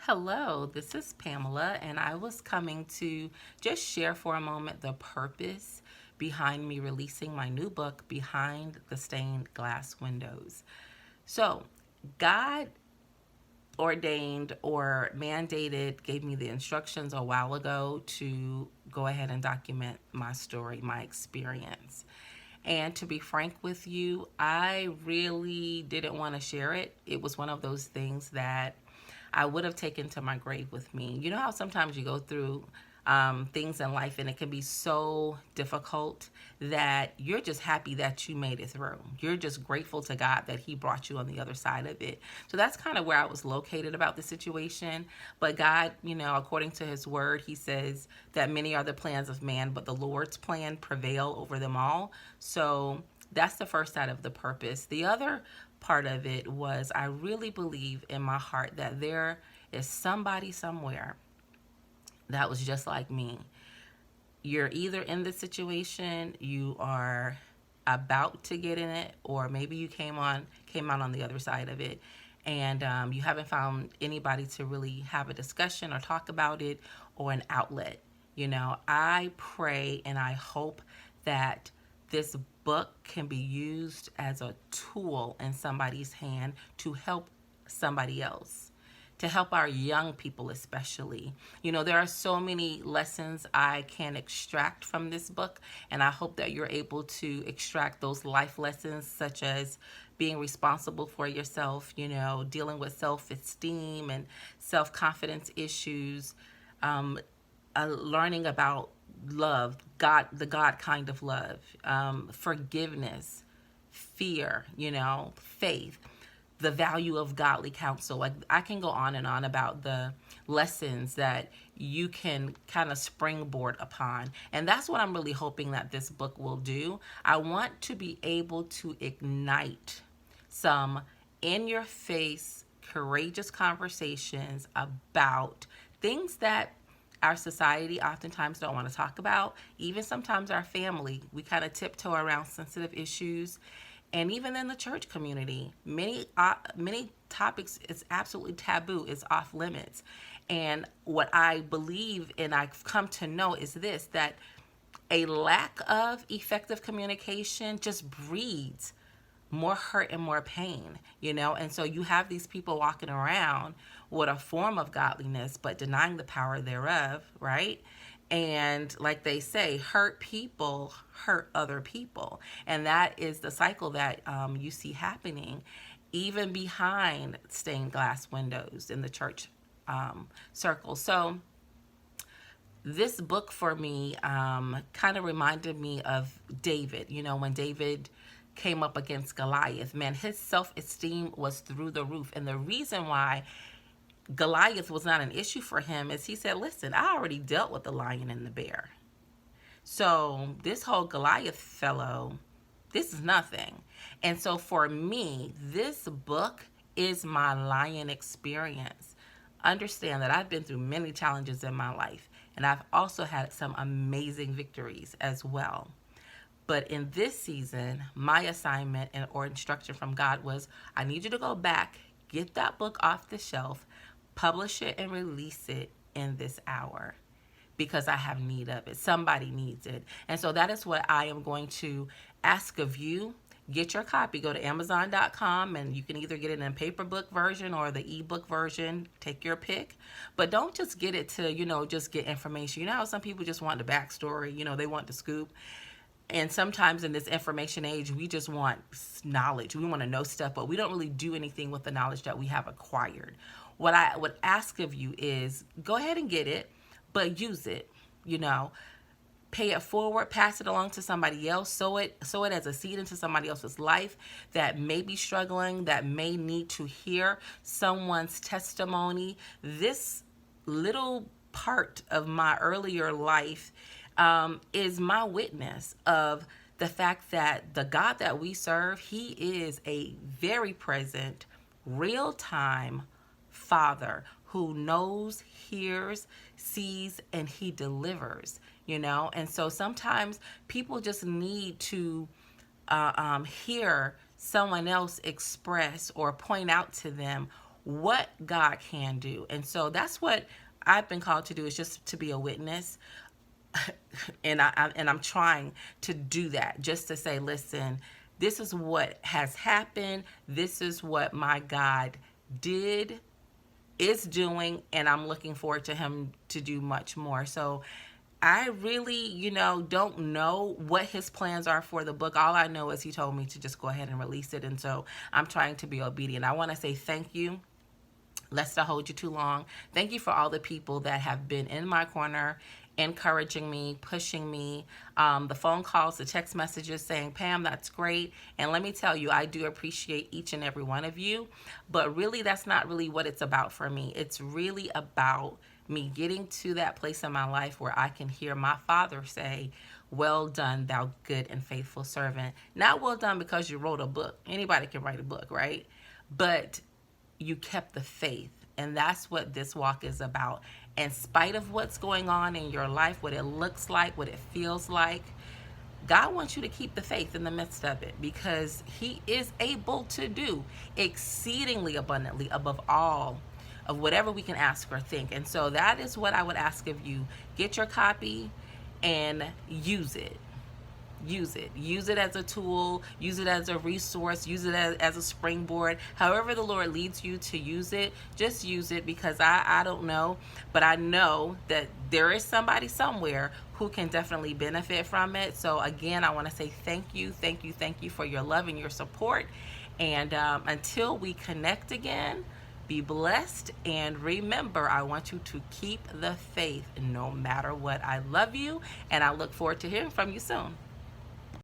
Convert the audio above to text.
Hello, this is Pamela, and I was coming to just share for a moment the purpose behind me releasing my new book, Behind the Stained Glass Windows. So, God ordained or mandated, gave me the instructions a while ago to go ahead and document my story, my experience. And to be frank with you, I really didn't want to share it. It was one of those things that I would have taken to my grave with me. You know how sometimes you go through things in life and it can be so difficult that you're just happy that you made it through. You're just grateful to God that He brought you on the other side of it. So that's kind of where I was located about the situation. But God, according to His word, He says that many are the plans of man, but the Lord's plan prevail over them all. So that's the first side of the purpose. The other part of it was I really believe in my heart that there is somebody somewhere that was just like me. You're either in this situation, you are about to get in it, or maybe you came out on the other side of it, and you haven't found anybody to really have a discussion or talk about it or an outlet. I pray and I hope that this book can be used as a tool in somebody's hand to help somebody else, to help our young people especially. There are so many lessons I can extract from this book, and I hope that you're able to extract those life lessons, such as being responsible for yourself, dealing with self-esteem and self-confidence issues, learning about love, God, the God kind of love, forgiveness, fear, faith, the value of godly counsel. Like, I can go on and on about the lessons that you can kind of springboard upon. And that's what I'm really hoping that this book will do. I want to be able to ignite some in your face, courageous conversations about things that our society oftentimes don't want to talk about. Even sometimes our family, we kind of tiptoe around sensitive issues. And even in the church community, many topics is absolutely taboo, is off limits. And what I believe and I've come to know is this, that a lack of effective communication just breeds more hurt and more pain, and so you have these people walking around with a form of godliness but denying the power thereof, right? And like they say, hurt people hurt other people, and that is the cycle that you see happening even behind stained glass windows in the church circle. So this book for me kind of reminded me of David. When David came up against Goliath, man, his self-esteem was through the roof. And the reason why Goliath was not an issue for him is he said, listen, I already dealt with the lion and the bear. So this whole Goliath fellow, this is nothing. And so for me, this book is my lion experience. Understand that I've been through many challenges in my life, and I've also had some amazing victories as well. But in this season, my assignment or instruction from God was, I need you to go back, get that book off the shelf, publish it, and release it in this hour, because I have need of it. Somebody needs it. And so that is what I am going to ask of you. Get your copy. Go to Amazon.com, and you can either get it in a paper book version or the ebook version. Take your pick. But don't just get it to, just get information. You know how some people just want the backstory, they want the scoop. And sometimes in this information age, we just want knowledge. We want to know stuff, but we don't really do anything with the knowledge that we have acquired. What I would ask of you is go ahead and get it, but use it, pay it forward, pass it along to somebody else, sow it as a seed into somebody else's life that may be struggling, that may need to hear someone's testimony. This little part of my earlier life is my witness of the fact that the God that we serve, He is a very present, real-time Father who knows, hears, sees, and He delivers, And so sometimes people just need to hear someone else express or point out to them what God can do. And so that's what I've been called to do, is just to be a witness. And I'm trying to do that, just to say, listen, this is what has happened. This is what my God did, is doing, and I'm looking forward to him to do much more. So I really, don't know what his plans are for the book. All I know is he told me to just go ahead and release it. And so I'm trying to be obedient. I want to say thank you. Let's not hold you too long. Thank you for all the people that have been in my corner, encouraging me, pushing me, the phone calls, the text messages saying, Pam, that's great. And let me tell you, I do appreciate each and every one of you. But really, that's not really what it's about for me. It's really about me getting to that place in my life where I can hear my Father say, well done, thou good and faithful servant. Not well done because you wrote a book. Anybody can write a book, right? But you kept the faith. And that's what this walk is about. In spite of what's going on in your life, what it looks like, what it feels like, God wants you to keep the faith in the midst of it, because he is able to do exceedingly abundantly above all of whatever we can ask or think. And so that is what I would ask of you. Get your copy and use it. Use it. Use it as a tool. Use it as a resource. Use it as a springboard. However the Lord leads you to use it, just use it, because I don't know, but I know that there is somebody somewhere who can definitely benefit from it. So again, I want to say thank you for your love and your support. And until we connect again, be blessed, and remember, I want you to keep the faith no matter what. I love you, and I look forward to hearing from you soon.